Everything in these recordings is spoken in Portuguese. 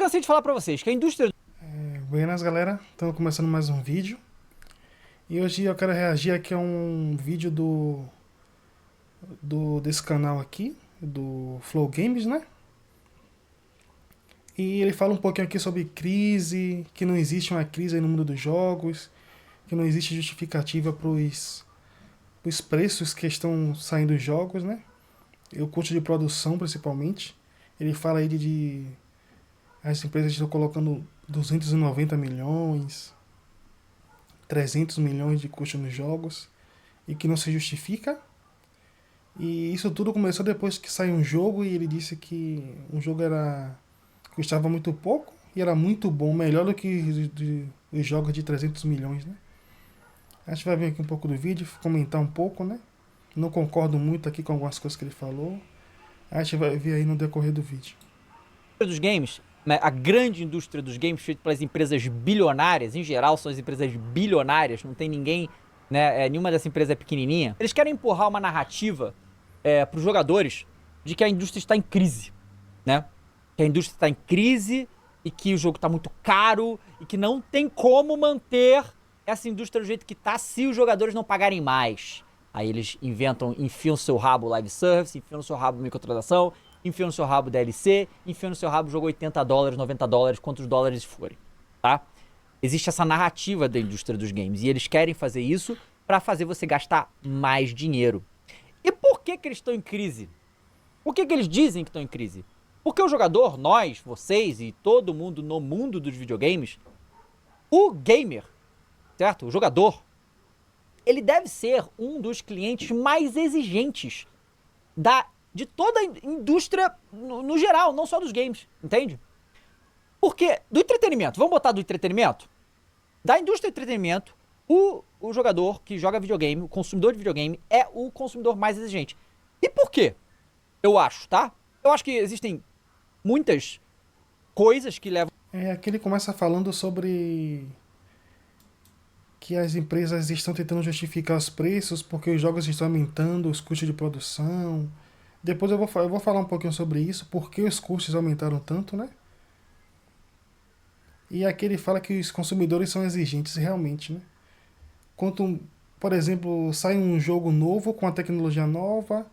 cansei de falar pra vocês que a indústria. Buenas, galera. Estamos começando mais um vídeo. E hoje eu quero reagir aqui a um vídeo desse canal aqui, do Flow Games, né? E ele fala um pouquinho aqui sobre crise, que não existe uma crise aí no mundo dos jogos, que não existe justificativa para os preços que estão saindo dos jogos, né? E o custo de produção, principalmente. Ele fala aí de as empresas estão colocando 290 milhões, 300 milhões de custo nos jogos e que não se justifica. E isso tudo começou depois que saiu um jogo e ele disse que um jogo custava muito pouco e era muito bom, melhor do que os jogos de 300 milhões, né? A gente vai ver aqui um pouco do vídeo, comentar um pouco, né? Não concordo muito aqui com algumas coisas que ele falou. A gente vai ver aí no decorrer do vídeo. Dos games, né, a grande indústria dos games feita pelas empresas bilionárias, em geral são as empresas bilionárias, não tem ninguém, né, nenhuma dessa empresa é pequenininha. Eles querem empurrar uma narrativa para os jogadores de que a indústria está em crise, né? Que a indústria está em crise e que o jogo está muito caro e que não tem como manter essa indústria do jeito que está se os jogadores não pagarem mais. Aí eles inventam, enfiam seu rabo live service, enfiam seu rabo microtransação, enfiam no seu rabo DLC, enfiam no seu rabo jogo $80, $90, quantos dólares forem, tá? Existe essa narrativa da indústria dos games e eles querem fazer isso para fazer você gastar mais dinheiro. E por que eles estão em crise? Por que eles dizem que estão em crise? Porque o jogador, nós, vocês e todo mundo no mundo dos videogames, o gamer, certo? O jogador, ele deve ser um dos clientes mais exigentes de toda a indústria no geral, não só dos games, entende? Porque do entretenimento, vamos botar do entretenimento? Da indústria do entretenimento, o jogador que joga videogame, o consumidor de videogame, é o consumidor mais exigente. E por quê? Eu acho, tá? Eu acho que existem muitas coisas que levam. Aqui ele começa falando sobre que as empresas estão tentando justificar os preços porque os jogos estão aumentando os custos de produção. Depois eu vou falar um pouquinho sobre isso, porque os custos aumentaram tanto, né? E aqui ele fala que os consumidores são exigentes realmente, né? Quanto, por exemplo, sai um jogo novo com a tecnologia nova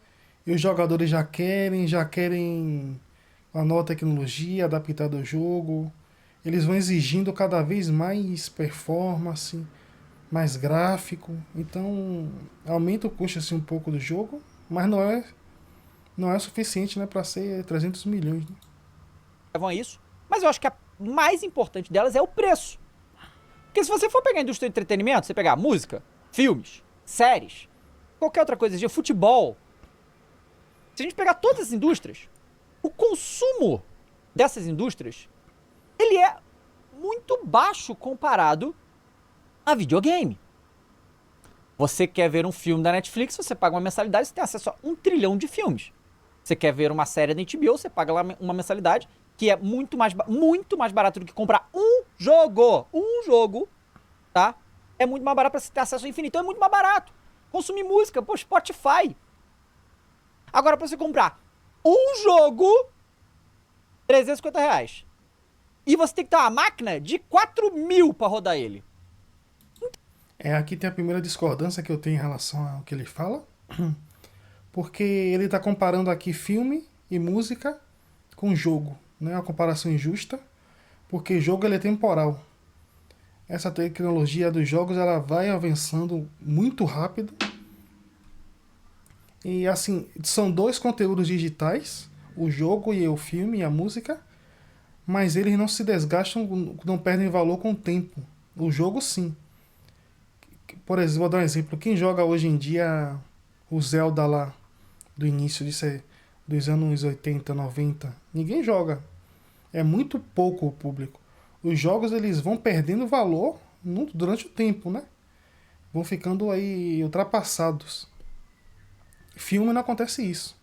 e os jogadores já querem a nova tecnologia adaptada ao jogo. Eles vão exigindo cada vez mais performance, mais gráfico. Então aumenta o custo assim, um pouco do jogo, mas não é suficiente, né, para ser 300 milhões. Né? Levam a isso. Mas eu acho que a mais importante delas é o preço. Porque se você for pegar a indústria do entretenimento, você pegar música, filmes, séries, qualquer outra coisa, de futebol. Se a gente pegar todas as indústrias, o consumo dessas indústrias, ele é muito baixo comparado a videogame. Você quer ver um filme da Netflix, você paga uma mensalidade, você tem acesso a 1 trilhão de filmes. Você quer ver uma série da HBO, você paga lá uma mensalidade, que é muito mais barato do que comprar um jogo. Um jogo, tá? É muito mais barato pra você ter acesso ao infinito. Então é muito mais barato. Consumir música, pô, Spotify. Agora pra você comprar um jogo, R$ 350. E você tem que ter uma máquina de 4 mil pra rodar ele. Aqui tem a primeira discordância que eu tenho em relação ao que ele fala, porque ele está comparando aqui filme e música com jogo, né? Uma comparação injusta, porque jogo ele é temporal. Essa tecnologia dos jogos ela vai avançando muito rápido. E assim, são dois conteúdos digitais, o jogo e o filme e a música, mas eles não se desgastam, não perdem valor com o tempo. O jogo sim. Por exemplo, vou dar um exemplo. Quem joga hoje em dia o Zelda lá do início dos anos 80, 90, ninguém joga. É muito pouco o público. Os jogos eles vão perdendo valor durante o tempo, né? Vão ficando aí ultrapassados. Filme não acontece isso.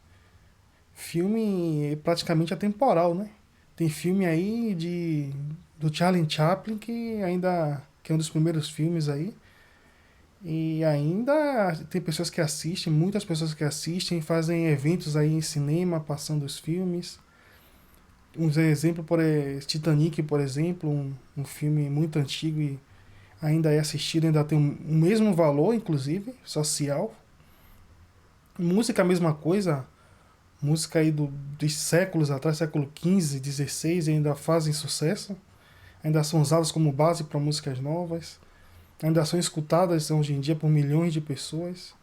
Filme praticamente atemporal, né? Tem filme aí do Charlie Chaplin que é um dos primeiros filmes aí. E ainda tem pessoas que assistem, muitas pessoas que assistem, fazem eventos aí em cinema, passando os filmes. Uns exemplos, Titanic, por exemplo, um filme muito antigo e ainda é assistido, ainda tem o mesmo valor, inclusive, social. Música, a mesma coisa. Música aí dos séculos atrás, século XV, XVI, ainda fazem sucesso. Ainda são usadas como base para músicas novas. Ainda são escutadas hoje em dia por milhões de pessoas.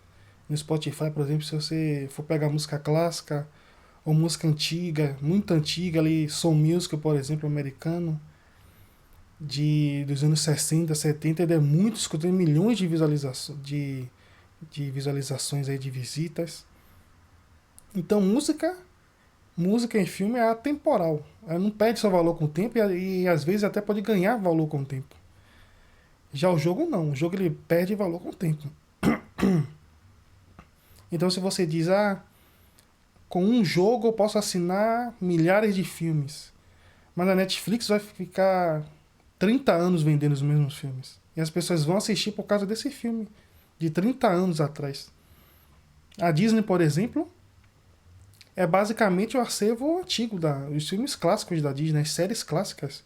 No Spotify, por exemplo, se você for pegar música clássica ou música antiga, muito antiga, ali, soul music, por exemplo, americano, dos anos 60, 70, ele é muito escutado, milhões de visualizações aí, de visitas. Então, música em filme é atemporal. Ela não perde seu valor com o tempo e às vezes até pode ganhar valor com o tempo. Já o jogo não. O jogo ele perde valor com o tempo. Então se você diz, com um jogo eu posso assinar milhares de filmes. Mas a Netflix vai ficar 30 anos vendendo os mesmos filmes. E as pessoas vão assistir por causa desse filme de 30 anos atrás. A Disney, por exemplo, é basicamente o acervo antigo, os filmes clássicos da Disney, as séries clássicas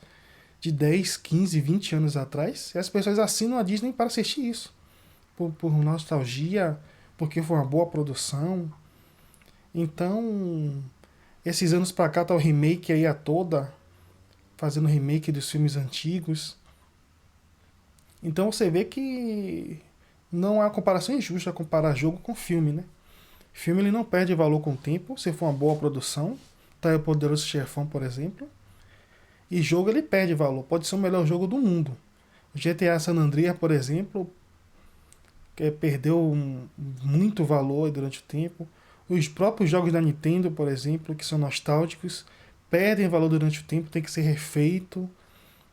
de 10, 15, 20 anos atrás. E as pessoas assinam a Disney para assistir isso. Por nostalgia, porque foi uma boa produção. Então, esses anos pra cá tá o remake aí a toda, fazendo remake dos filmes antigos. Então você vê que não há comparação injusta comparar jogo com filme, né? Filme ele não perde valor com o tempo, se for uma boa produção. Tá aí o Poderoso Chefão, por exemplo. E jogo ele perde valor, pode ser o melhor jogo do mundo. O GTA San Andreas, por exemplo, perdeu muito valor durante o tempo. Os próprios jogos da Nintendo, por exemplo, que são nostálgicos, perdem valor durante o tempo, tem que ser refeito,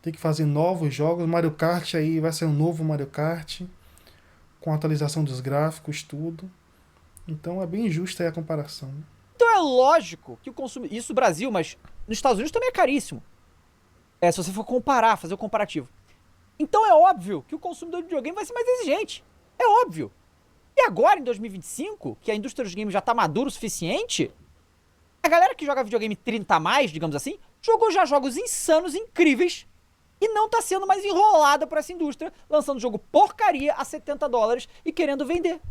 tem que fazer novos jogos. Mario Kart aí vai ser um novo Mario Kart, com atualização dos gráficos, tudo. Então é bem justa aí a comparação. Então é lógico que o consumo... Isso no Brasil, mas nos Estados Unidos também é caríssimo. Se você for comparar, fazer o comparativo. Então é óbvio que o consumidor de videogame vai ser mais exigente. É óbvio. E agora, em 2025, que a indústria dos games já tá madura o suficiente, a galera que joga videogame 30 a mais, digamos assim, jogou já jogos insanos, incríveis, e não tá sendo mais enrolada por essa indústria, lançando jogo porcaria a $70 e querendo vender.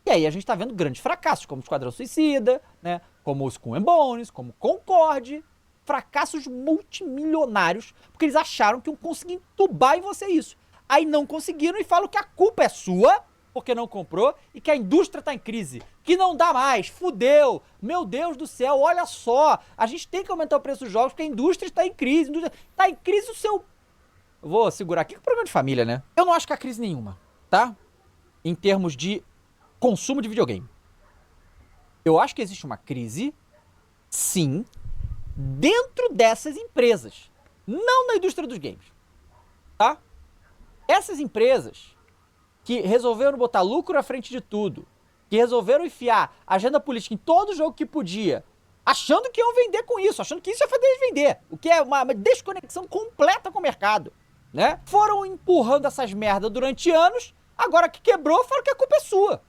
E aí a gente tá vendo grandes fracassos, como Esquadrão Suicida, né? Como o Skull and Bones, como Concorde. Fracassos multimilionários, porque eles acharam que iam conseguir entubar em você isso. Aí não conseguiram e falam que a culpa é sua, porque não comprou, e que a indústria tá em crise. Que não dá mais, fudeu, meu Deus do céu, olha só, a gente tem que aumentar o preço dos jogos porque a indústria está em crise. Tá em crise o seu... Eu vou segurar aqui com o programa de família, né? Eu não acho que há crise nenhuma, tá? Em termos de consumo de videogame. Eu acho que existe uma crise, sim, dentro dessas empresas, não na indústria dos games, tá? Essas empresas que resolveram botar lucro à frente de tudo, que resolveram enfiar agenda política em todo jogo que podia, achando que iam vender com isso, achando que isso ia fazer eles vender, o que é uma desconexão completa com o mercado, né? Foram empurrando essas merdas durante anos, agora que quebrou, falam que a culpa é sua.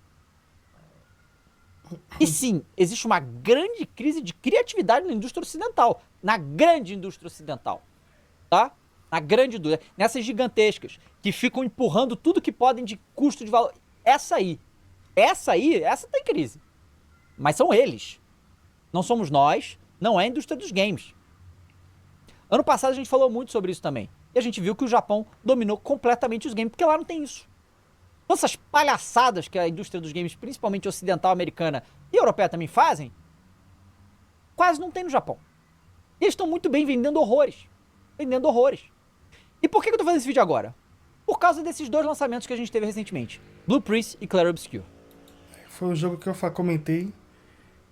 E sim, existe uma grande crise de criatividade na indústria ocidental. Na grande indústria ocidental. Tá? Na grande indústria. Nessas gigantescas. Que ficam empurrando tudo que podem de custo de valor. Essa tá em crise. Mas são eles. Não somos nós. Não é a indústria dos games. Ano passado a gente falou muito sobre isso também. E a gente viu que o Japão dominou completamente os games. Porque lá não tem isso. Todas essas palhaçadas que a indústria dos games, principalmente ocidental, americana e europeia também fazem, quase não tem no Japão. E eles estão muito bem vendendo horrores. Vendendo horrores. E por que eu tô fazendo esse vídeo agora? Por causa desses dois lançamentos que a gente teve recentemente. Blue Prince e Clair Obscur. Foi o jogo que eu comentei,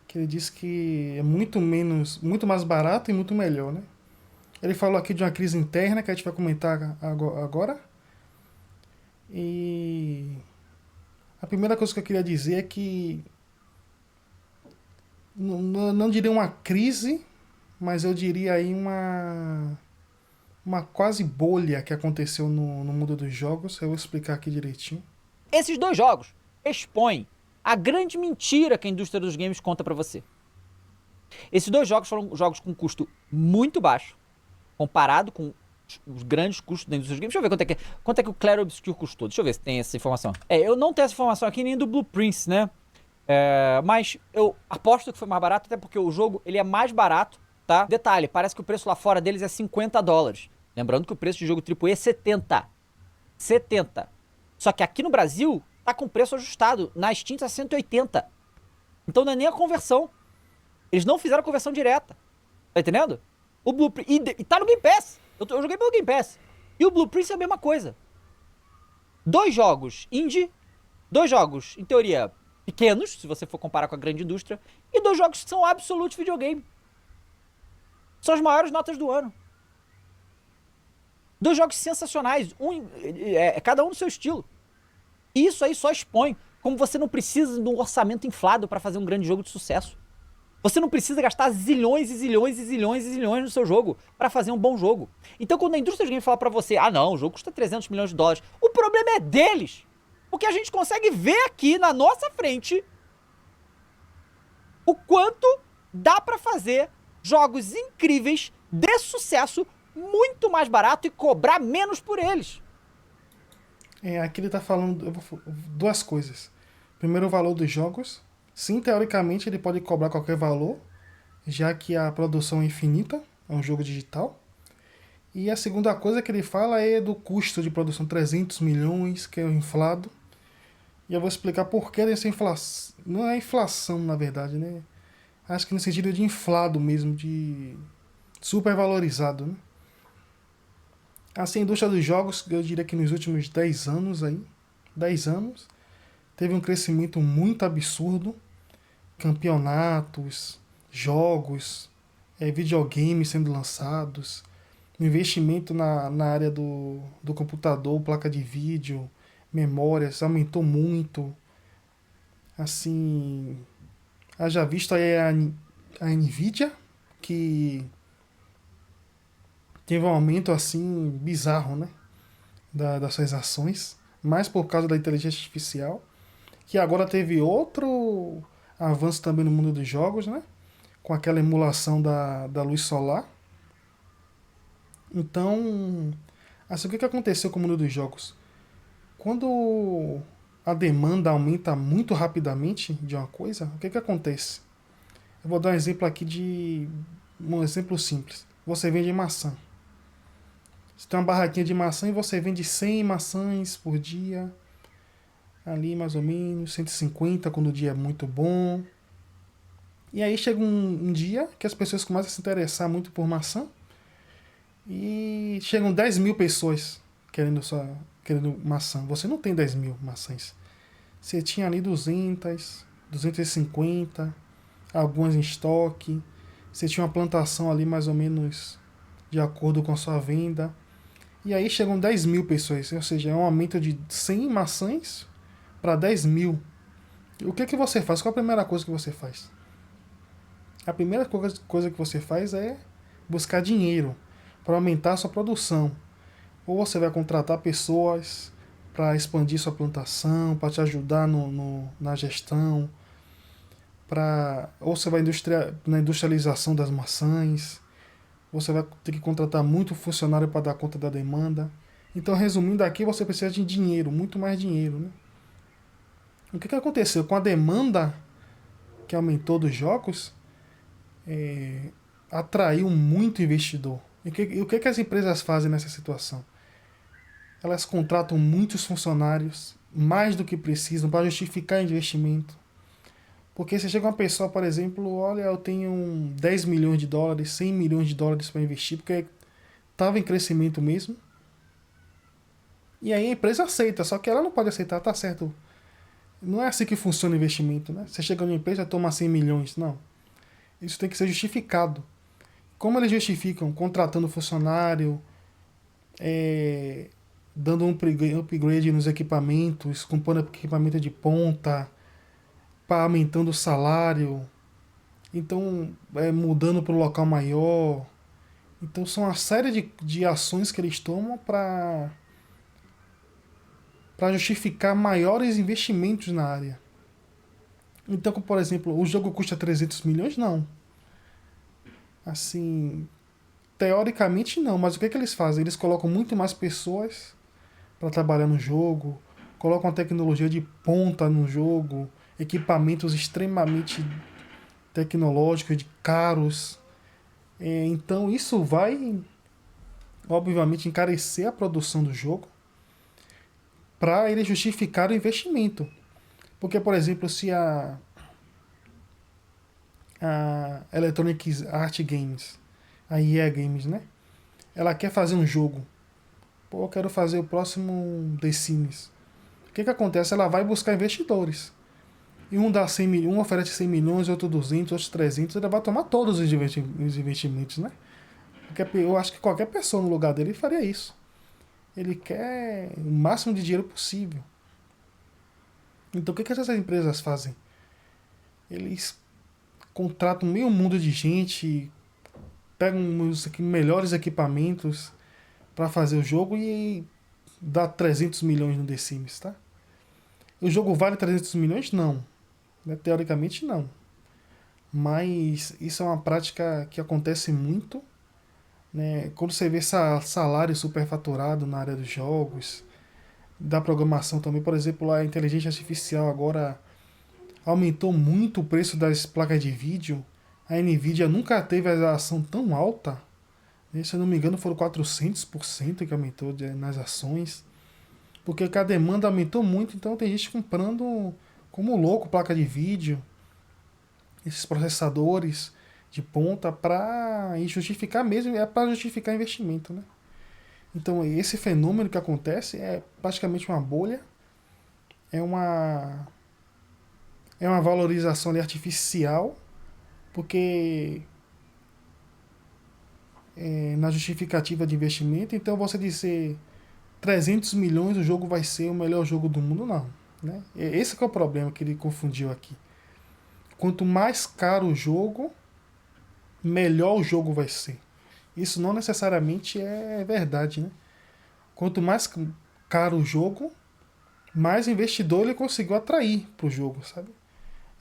que ele disse que é muito mais barato e muito melhor, né? Ele falou aqui de uma crise interna, que a gente vai comentar agora. E a primeira coisa que eu queria dizer é que não diria uma crise, mas eu diria aí uma quase bolha que aconteceu no mundo dos jogos. Eu vou explicar aqui direitinho. Esses dois jogos expõem a grande mentira que a indústria dos games conta pra você. Esses dois jogos foram jogos com custo muito baixo, comparado com os grandes custos da indústria dos games. Deixa eu ver quanto é que o Clair Obscur custou. Deixa eu ver se tem essa informação. Eu não tenho essa informação aqui nem do Blue Prince, né? Mas eu aposto que foi mais barato, até porque o jogo ele é mais barato, tá? Detalhe, parece que o preço lá fora deles é $50. Lembrando que o preço de jogo AAA é 70. 70. Só que aqui no Brasil, tá com preço ajustado. Na Steam tá 180. Então não é nem a conversão. Eles não fizeram a conversão direta. Tá entendendo? O Blue Prince... E tá no Game Pass. Eu joguei pelo Game Pass. E o Blue Prince é a mesma coisa. Dois jogos indie. Dois jogos, em teoria, pequenos, se você for comparar com a grande indústria. E dois jogos que são absolute videogame. São as maiores notas do ano. Dois jogos sensacionais. Cada um no seu estilo. E isso aí só expõe como você não precisa de um orçamento inflado para fazer um grande jogo de sucesso. Você não precisa gastar zilhões e zilhões e zilhões e zilhões no seu jogo para fazer um bom jogo. Então quando a indústria dos games fala pra você, não, o jogo custa $300 milhões, o problema é deles. Porque a gente consegue ver aqui na nossa frente o quanto dá pra fazer jogos incríveis de sucesso muito mais barato e cobrar menos por eles. Aqui ele tá falando duas coisas. Primeiro, o valor dos jogos. Sim, teoricamente ele pode cobrar qualquer valor, já que a produção é infinita, é um jogo digital. E a segunda coisa que ele fala é do custo de produção, 300 milhões, que é o inflado. E eu vou explicar por que dessa inflação. Não é inflação, na verdade, né? Acho que no sentido de inflado mesmo, de supervalorizado, né? Assim, a indústria dos jogos, eu diria que nos últimos 10 anos aí, 10 anos, teve um crescimento muito absurdo. Campeonatos, jogos, videogames sendo lançados, investimento na área do computador, placa de vídeo, memórias, aumentou muito. Assim, haja visto aí a Nvidia, que teve um aumento assim bizarro, né, das suas ações, mais por causa da inteligência artificial, que agora teve outro avanço também no mundo dos jogos, né, com aquela emulação da luz solar. Então, assim, o que aconteceu com o mundo dos jogos? Quando a demanda aumenta muito rapidamente de uma coisa, o que acontece? Eu vou dar um exemplo aqui um exemplo simples. Você vende maçã. Você tem uma barraquinha de maçã e você vende 100 maçãs por dia. Ali mais ou menos, 150 quando o dia é muito bom. E aí chega um dia que as pessoas começam a se interessar muito por maçã. E chegam 10 mil pessoas querendo maçã. Você não tem 10 mil maçãs. Você tinha ali 200, 250, algumas em estoque. Você tinha uma plantação ali mais ou menos de acordo com a sua venda. E aí chegam 10 mil pessoas, ou seja, é um aumento de 100 maçãs para 10 mil. O que você faz? Qual a primeira coisa que você faz? A primeira coisa que você faz é buscar dinheiro para aumentar a sua produção. Ou você vai contratar pessoas para expandir sua plantação, para te ajudar na gestão, ou você vai na industrialização das maçãs. Você vai ter que contratar muito funcionário para dar conta da demanda. Então, resumindo aqui, você precisa de dinheiro, muito mais dinheiro, né? O que aconteceu? Com a demanda que aumentou dos jogos, atraiu muito investidor. E o que as empresas fazem nessa situação? Elas contratam muitos funcionários, mais do que precisam, para justificar investimento. Porque se chega uma pessoa, por exemplo, olha, eu tenho 10 milhões de dólares, 100 milhões de dólares para investir, porque estava em crescimento mesmo. E aí a empresa aceita, só que ela não pode aceitar, tá certo. Não é assim que funciona o investimento, né? Você chega numa empresa e toma 100 milhões, não. Isso tem que ser justificado. Como eles justificam? Contratando funcionário, dando um upgrade nos equipamentos, comprando equipamento de ponta, aumentando o salário, então mudando para um local maior. Então são uma série de ações que eles tomam para justificar maiores investimentos na área. Então, por exemplo, o jogo custa 300 milhões? Não. Assim, teoricamente não, mas o que eles fazem? Eles colocam muito mais pessoas para trabalhar no jogo, colocam a tecnologia de ponta no jogo, equipamentos extremamente tecnológicos, de caros. Então isso vai, obviamente, encarecer a produção do jogo para ele justificar o investimento. Porque, por exemplo, se a Electronic Art Games, a EA Games, né? Ela quer fazer um jogo. Pô, eu quero fazer o próximo The Sims. O que acontece? Ela vai buscar investidores. E um dá 100 milhões, um oferece 100 milhões, outro 200, outro 300, ela vai tomar todos os investimentos, né? Porque eu acho que qualquer pessoa no lugar dele faria isso. Ele quer o máximo de dinheiro possível. Então o que essas empresas fazem? Eles contratam meio mundo de gente, pegam os melhores equipamentos para fazer o jogo e dá 300 milhões no The Sims, tá? O jogo vale 300 milhões? Não. Né? Teoricamente não. Mas isso é uma prática que acontece muito, né? Quando você vê salário superfaturado na área dos jogos, da programação também, por exemplo, a inteligência artificial agora aumentou muito o preço das placas de vídeo. A Nvidia nunca teve a ação tão alta, né? Se eu não me engano foram 400% que aumentou nas ações, porque a demanda aumentou muito, então tem gente comprando como louco placa de vídeo, esses processadores de ponta para justificar mesmo, é para justificar investimento, né? Então esse fenômeno que acontece é praticamente uma bolha, é uma valorização ali artificial, porque na justificativa de investimento, então você dizer 300 milhões o jogo vai ser o melhor jogo do mundo, não. Né? Esse que é o problema que ele confundiu aqui. Quanto mais caro o jogo, melhor o jogo vai ser. Isso não necessariamente é verdade, né? Quanto mais caro o jogo, mais investidor ele conseguiu atrair para o jogo, sabe?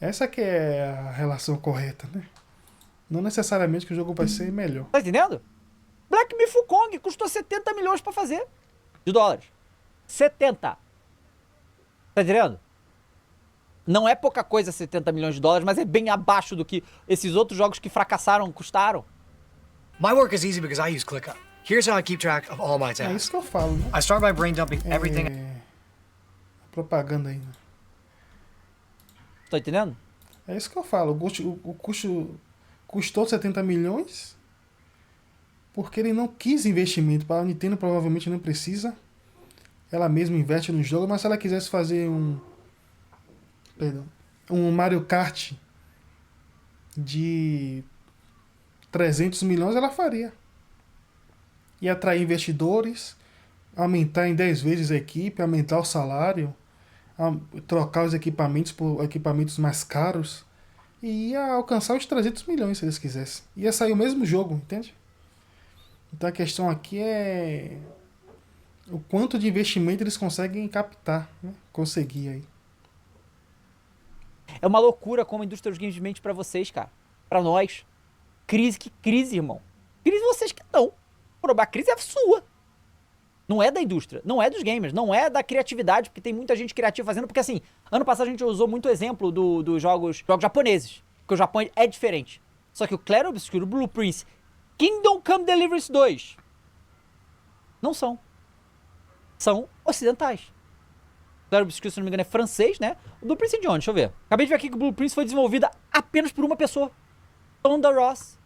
Essa que é a relação correta, né? Não necessariamente que o jogo vai ser melhor. Tá entendendo? Black Myth Wukong custou 70 milhões pra fazer. De dólares. 70. Tá entendendo? Não é pouca coisa 70 milhões de dólares, mas é bem abaixo do que esses outros jogos que fracassaram custaram. My work is easy because I use ClickUp. Here's how I keep track of all my É tasks. isso que eu falo, né? I start by brain dumping everything. Propaganda aí, né? Tá entendendo? É isso que eu falo. O custo custou 70 milhões porque ele não quis investimento. A Nintendo provavelmente não precisa. Ela mesma investe no jogo, mas se ela quisesse fazer um Mario Kart de 300 milhões, ela faria. Ia atrair investidores, aumentar em 10 vezes a equipe, aumentar o salário, trocar os equipamentos por equipamentos mais caros e ia alcançar os 300 milhões se eles quisessem. Ia sair o mesmo jogo, entende? Então a questão aqui é o quanto de investimento eles conseguem captar, né? Conseguir aí. É uma loucura como a indústria dos games mente pra vocês, cara. Pra nós. Crise, que crise, irmão. Crise vocês que estão. A crise é sua. Não é da indústria, não é dos gamers, não é da criatividade, porque tem muita gente criativa fazendo, porque assim, ano passado a gente usou muito exemplo dos jogos japoneses, porque o Japão é diferente. Só que o Clair Obscur, o Blue Prince, Kingdom Come Deliverance 2, não são. São ocidentais. Clair Obscur, se não me engano, é francês, né? O Blue Prince é de onde? Deixa eu ver. Acabei de ver aqui que o Blue Prince foi desenvolvida apenas por uma pessoa. Tonda Ross.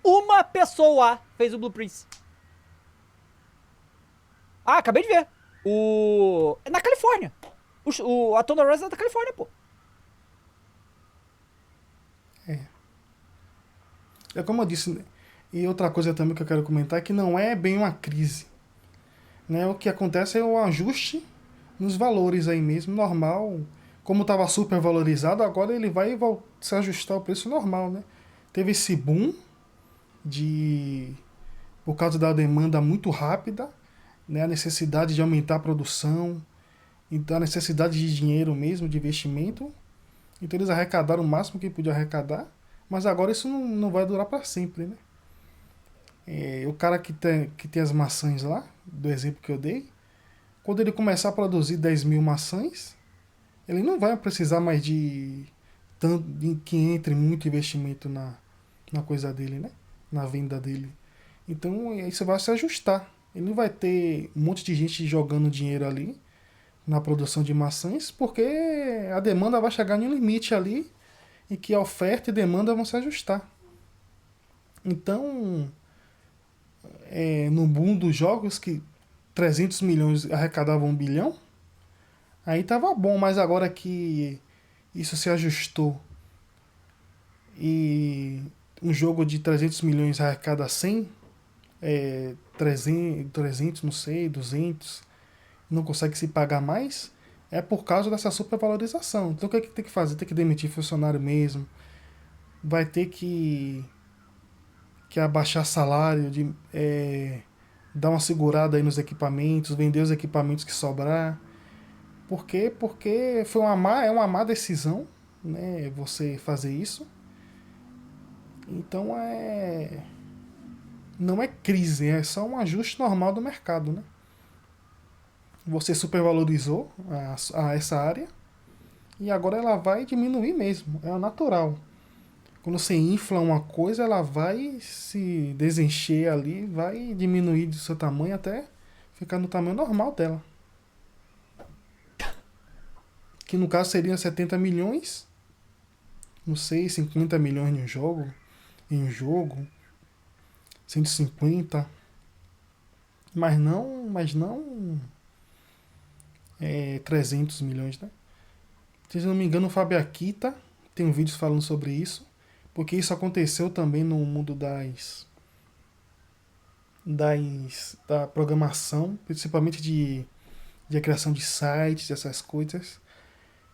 Uma pessoa fez o Blue Prince. Ah, acabei de ver. É na Califórnia. A Tonda Ross é da Califórnia, pô. É como eu disse, e outra coisa também que eu quero comentar é que não é bem uma crise. Né? O que acontece é o ajuste nos valores aí mesmo, normal. Como estava super valorizado, agora ele vai se ajustar ao preço normal, né? Teve esse boom por causa da demanda muito rápida, né? A necessidade de aumentar a produção, então a necessidade de dinheiro mesmo, de investimento. Então eles arrecadaram o máximo que podia arrecadar, Mas agora isso não vai durar para sempre, né? O cara que tem as maçãs lá, do exemplo que eu dei, quando ele começar a produzir 10 mil maçãs, ele não vai precisar mais de tanto de que entre muito investimento na coisa dele, né? Na venda dele. Então isso vai se ajustar. Ele não vai ter um monte de gente jogando dinheiro ali na produção de maçãs, porque a demanda vai chegar em um limite ali e que a oferta e demanda vão se ajustar. Então, no boom dos jogos que 300 milhões arrecadavam 1 bilhão, aí tava bom, mas agora que isso se ajustou e um jogo de 300 milhões arrecada 100, 300, não sei, 200, não consegue se pagar mais, é por causa dessa supervalorização. Então o que é que tem que fazer? Tem que demitir funcionário mesmo, vai ter que abaixar salário, dar uma segurada aí nos equipamentos, vender os equipamentos que sobrar. Por quê? Porque é uma má decisão, né, você fazer isso. Então não é crise, é só um ajuste normal do mercado, né? Você supervalorizou essa área e agora ela vai diminuir mesmo, é o natural. Quando você infla uma coisa, ela vai se desencher ali, vai diminuir do seu tamanho até ficar no tamanho normal dela. Que no caso seriam 70 milhões, não sei, 50 milhões em um jogo, 150, mas não 300 milhões, né? Se eu não me engano, o Fábio Akita tem um vídeo falando sobre isso, porque isso aconteceu também no mundo da programação, principalmente de criação de sites, essas coisas,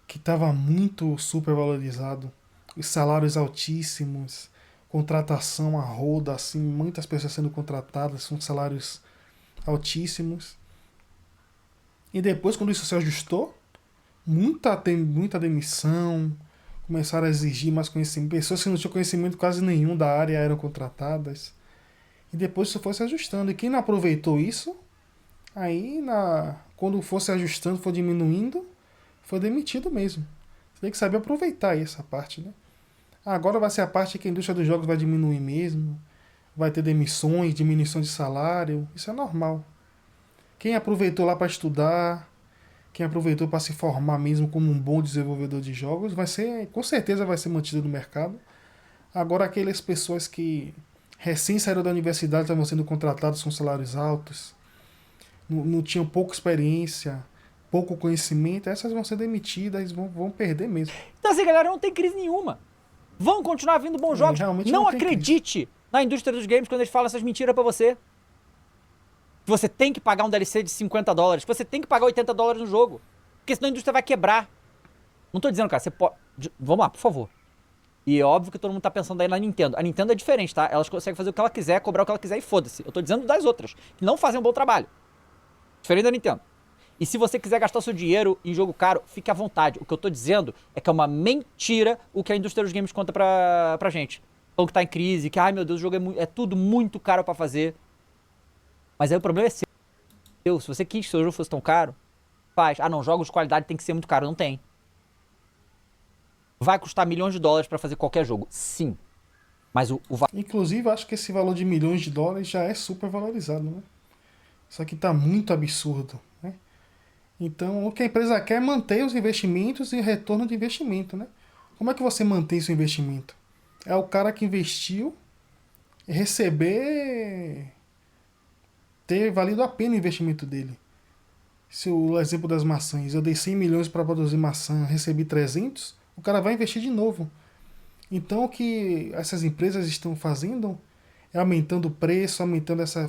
que estava muito supervalorizado, os salários altíssimos, contratação a roda, assim, muitas pessoas sendo contratadas com salários altíssimos. E depois, quando isso se ajustou, muita demissão, começaram a exigir mais conhecimento, pessoas que não tinham conhecimento quase nenhum da área eram contratadas. E depois isso foi se ajustando. E quem não aproveitou isso, aí quando for se ajustando, for diminuindo, foi demitido mesmo. Você tem que saber aproveitar aí essa parte, né? Agora vai ser a parte que a indústria dos jogos vai diminuir mesmo, vai ter demissões, diminuição de salário, isso é normal. Quem aproveitou lá para estudar, quem aproveitou para se formar mesmo como um bom desenvolvedor de jogos, com certeza vai ser mantido no mercado. Agora aquelas pessoas que recém saíram da universidade estavam sendo contratados com salários altos, não tinham pouca experiência, pouco conhecimento, essas vão ser demitidas, vão perder mesmo. Então assim, galera, não tem crise nenhuma. Vão continuar vindo bons jogos. Não acredite na indústria dos games quando eles falam essas mentiras pra você. Que você tem que pagar um DLC de $50, que você tem que pagar $80 no jogo. Porque senão a indústria vai quebrar. Não tô dizendo, cara, você pode... Vamos lá, por favor. E é óbvio que todo mundo tá pensando aí na Nintendo. A Nintendo é diferente, tá? Elas conseguem fazer o que ela quiser, cobrar o que ela quiser e foda-se. Eu tô dizendo das outras, que não fazem um bom trabalho. Diferente da Nintendo. E se você quiser gastar o seu dinheiro em jogo caro, fique à vontade. O que eu tô dizendo é que é uma mentira o que a indústria dos games conta pra gente. Então que tá em crise, que, ai meu Deus, o jogo é tudo muito caro pra fazer. Mas aí o problema é seu. Se você quis que seu jogo fosse tão caro, faz. Ah não, jogos de qualidade tem que ser muito caro. Não tem. Vai custar milhões de dólares pra fazer qualquer jogo. Sim. Mas Inclusive, acho que esse valor de milhões de dólares já é super valorizado, né? Isso aqui tá muito absurdo, né? Então, o que a empresa quer é manter os investimentos e o retorno de investimento, né? Como é que você mantém seu investimento? É o cara que investiu ter valido a pena o investimento dele. Se o exemplo das maçãs, eu dei 100 milhões para produzir maçã, recebi 300, o cara vai investir de novo. Então, o que essas empresas estão fazendo é aumentando o preço,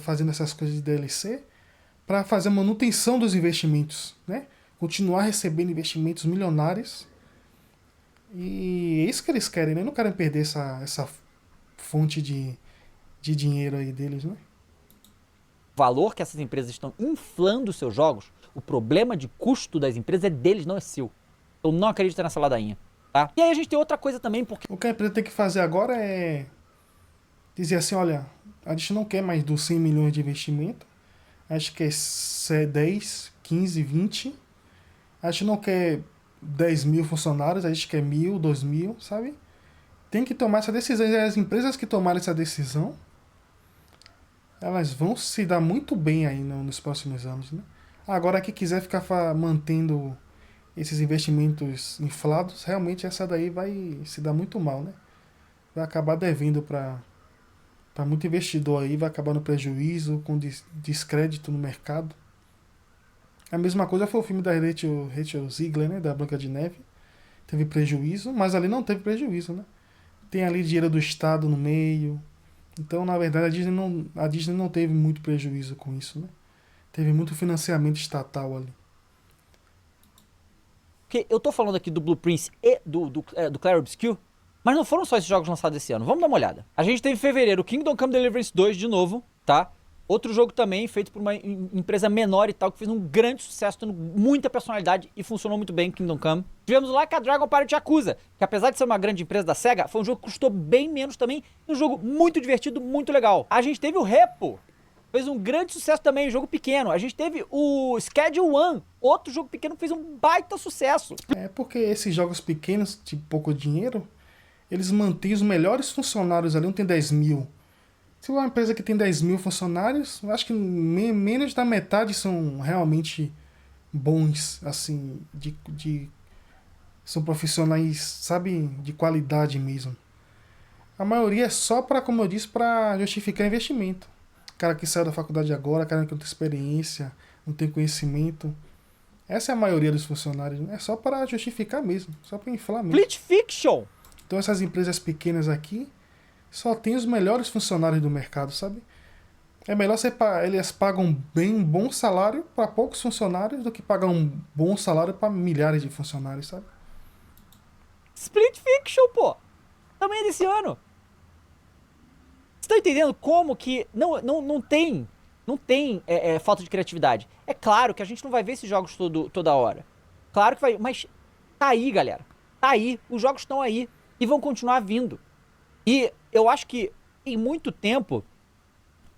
fazendo essas coisas de DLC, para fazer a manutenção dos investimentos, né? Continuar recebendo investimentos milionários. E é isso que eles querem, né? Não querem perder essa fonte de dinheiro aí deles, né? O valor que essas empresas estão inflando os seus jogos, o problema de custo das empresas é deles, não é seu. Eu não acredito nessa ladainha. tá? E aí a gente tem outra coisa também, porque O que a empresa tem que fazer agora é dizer assim, olha, a gente não quer mais dos 100 milhões de investimento, a gente quer 10, 15, 20, a gente não quer 10 mil funcionários, a gente quer 1.000, 2.000, sabe? Tem que tomar essa decisão, e as empresas que tomarem essa decisão, elas vão se dar muito bem aí nos próximos anos, né? Agora, quem quiser ficar mantendo esses investimentos inflados, realmente essa daí vai se dar muito mal, né? Vai acabar devendo para muito investidor aí, vai acabar no prejuízo, com descrédito no mercado. A mesma coisa foi o filme da Rachel Ziegler, né? Da Branca de Neve. Teve prejuízo, mas ali não teve prejuízo, né? Tem ali dinheiro do Estado no meio. Então, na verdade, a Disney não teve muito prejuízo com isso, né? Teve muito financiamento estatal ali. eu tô falando aqui do Blueprints e do Clair Obscur, mas não foram só esses jogos lançados esse ano. Vamos dar uma olhada. A gente teve em fevereiro Kingdom Come Deliverance 2 de novo, tá? Outro jogo também, feito por uma empresa menor e tal, que fez um grande sucesso, tendo muita personalidade e funcionou muito bem, Kingdom Come. Tivemos lá a Dragon Pirate Yakuza, que apesar de ser uma grande empresa da SEGA, foi um jogo que custou bem menos também, um jogo muito divertido, muito legal. A gente teve o Repo, fez um grande sucesso também, um jogo pequeno. A gente teve o Schedule One, outro jogo pequeno que fez um baita sucesso. É porque esses jogos pequenos, de pouco dinheiro, eles mantêm os melhores funcionários ali, não tem 10 mil. Se uma empresa que tem 10 mil funcionários, eu acho que menos da metade são realmente bons, assim, são profissionais, sabe, de qualidade mesmo. A maioria é só para, como eu disse, para justificar investimento. Cara que saiu da faculdade agora, cara que não tem experiência, não tem conhecimento. Essa é a maioria dos funcionários, né? É só para justificar mesmo, só para inflar mesmo. Fleet Fiction. Então essas empresas pequenas aqui só tem os melhores funcionários do mercado, sabe? É melhor eles pagam bem um bom salário para poucos funcionários do que pagar um bom salário para milhares de funcionários, sabe? Split Fiction, pô. Também é desse ano. Você tá entendendo como que não tem falta de criatividade? É claro que a gente não vai ver esses jogos toda hora. Claro que vai, mas tá aí, galera. Tá aí, os jogos estão aí e vão continuar vindo. E eu acho que em muito tempo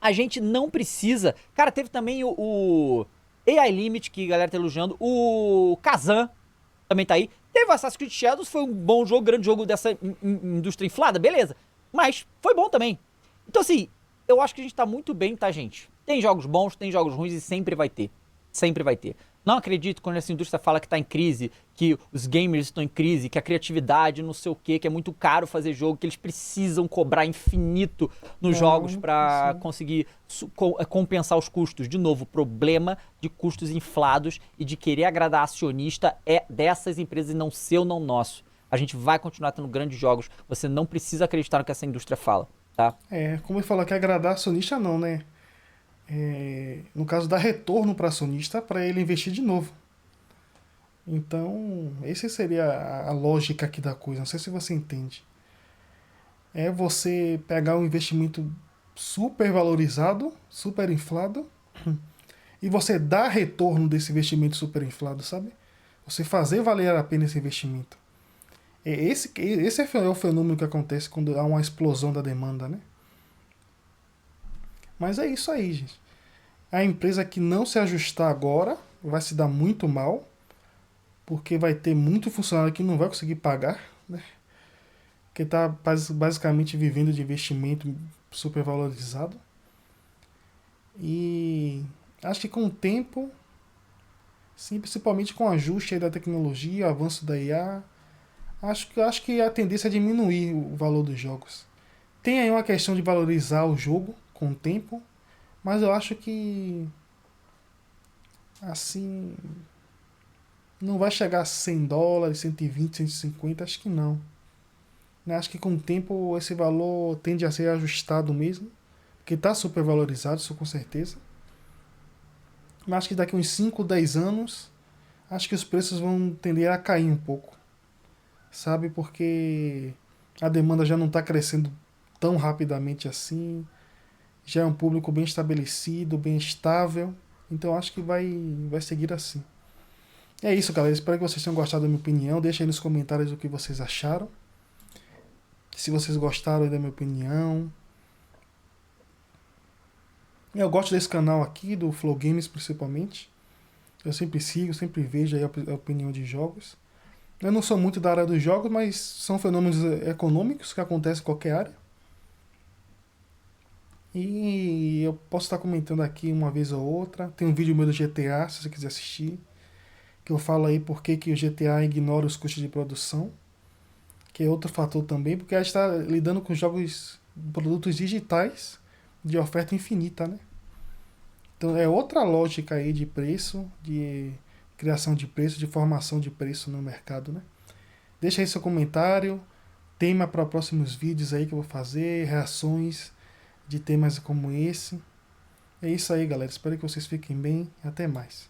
a gente não precisa. Cara, teve também o AI Limit, que a galera tá elogiando. O Kazan também tá aí. Teve o Assassin's Creed Shadows, foi um bom jogo, grande jogo dessa indústria inflada, beleza. Mas foi bom também. Então, assim, eu acho que a gente tá muito bem, tá, gente? Tem jogos bons, tem jogos ruins e sempre vai ter. Sempre vai ter. Não acredito quando essa indústria fala que tá em crise, que os gamers estão em crise, que a criatividade, não sei o quê, que é muito caro fazer jogo, que eles precisam cobrar infinito nos jogos pra conseguir compensar os custos. De novo, o problema de custos inflados e de querer agradar acionista é dessas empresas e não seu, não nosso. A gente vai continuar tendo grandes jogos. Você não precisa acreditar no que essa indústria fala, tá? Como ele falou, que agradar acionista não, né? No caso, dar retorno para acionista para ele investir de novo. Então, essa seria a lógica aqui da coisa. Não sei se você entende. É você pegar um investimento super valorizado, super inflado, e você dar retorno desse investimento super inflado, sabe? Você fazer valer a pena esse investimento. Esse é o fenômeno que acontece quando há uma explosão da demanda, né? Mas é isso aí, gente. A empresa que não se ajustar agora vai se dar muito mal, porque vai ter muito funcionário que não vai conseguir pagar, né? Que está basicamente vivendo de investimento super valorizado. E acho que com o tempo, sim, principalmente com o ajuste aí da tecnologia, o avanço da IA, acho que a tendência é diminuir o valor dos jogos. Tem aí uma questão de valorizar o jogo com o tempo, mas eu acho que assim não vai chegar a $100, 120, 150, acho que não. Acho que com o tempo esse valor tende a ser ajustado mesmo, porque está super valorizado, isso com certeza. Mas acho que daqui uns 5, 10 anos, acho que os preços vão tender a cair um pouco, sabe? Porque a demanda já não está crescendo tão rapidamente assim, já é um público bem estabelecido, bem estável, então acho que vai seguir assim. É isso, galera. Espero que vocês tenham gostado da minha opinião. Deixa aí nos comentários o que vocês acharam. Se vocês gostaram aí da minha opinião. Eu gosto desse canal aqui, do Flow Games principalmente. Eu sempre sigo, sempre vejo aí a opinião de jogos. Eu não sou muito da área dos jogos, mas são fenômenos econômicos que acontecem em qualquer área. E eu posso estar comentando aqui uma vez ou outra. Tem um vídeo meu do GTA, se você quiser assistir, que eu falo aí por que o GTA ignora os custos de produção, que é outro fator também, porque a gente está lidando com jogos, produtos digitais de oferta infinita, né? Então é outra lógica aí de preço, de criação de preço, de formação de preço no mercado, né? Deixa aí seu comentário, tema para próximos vídeos aí que eu vou fazer, reações de temas como esse. É isso aí, galera. Espero que vocês fiquem bem. Até mais.